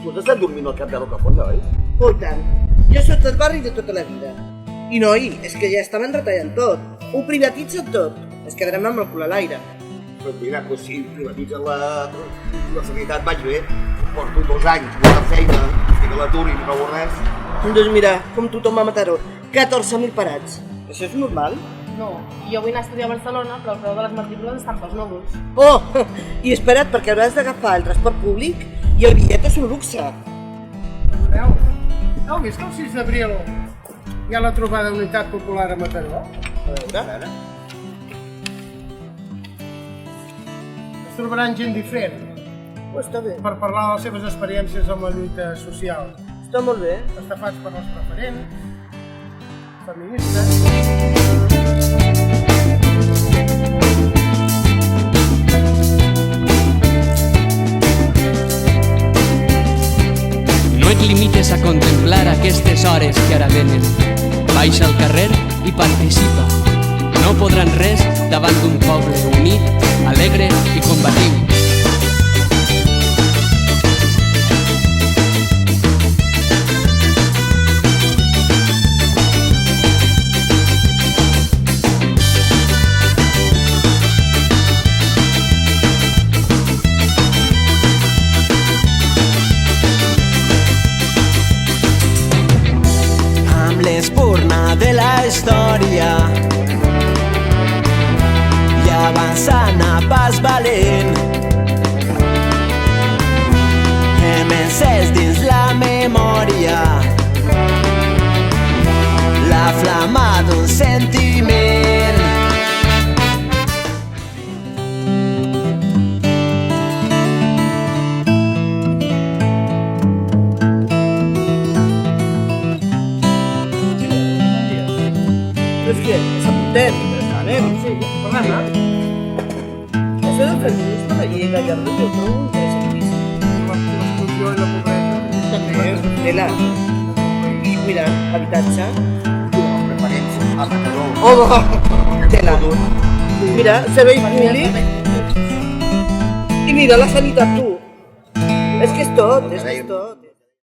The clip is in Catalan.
Tu has estat dormint al cap de Rocafonda, oi? Oh, i tant. Jo soc del barri de tota la vida. I noi, és que ja estaven retallant tot. Ho privatitzen tot. Es quedarem amb el cul a l'aire. Però mira, doncs si privatitzen la sanitat vaig bé. Porto 2 anys, molta feina, estic a l'atur i no trobo res. Doncs mira, com tothom a Mataró, 14.000 parats. Això és normal? No, jo vull anar a estudiar a Barcelona, però el preu de les matrícules estan pels núvols. Oh, i espera't, perquè hauràs d'agafar el transport públic i el bitllet és un luxe. Heu vist que el 6 d'abril hi ha la trobada d'Unitat Popular a Mataró? A veure. Es trobaran gent diferent Oh, està bé. per parlar de les seves experiències amb la lluita social. Està molt bé. Estafats per les preferents, feministes... No et limites a contemplar aquestes hores que ara venen. Baixa al carrer i participa. No podran res davant d'un poble unit, alegre i combatiu. L'espurna de la història i avançant a pas valent hem encès dins la memòria la flama d'un sentiment. Però és que s'apuntem. Anem, sí, parlem, Això del feminisme de llei Gallardón jo trobo interessantíssim. l'exclusió i la pobresa també. Tela. I mira, habitatge. Preferents a Mataró. Home, tela. Mira, servei públic. I mira la sanitat, tu. És que és tot, és tot.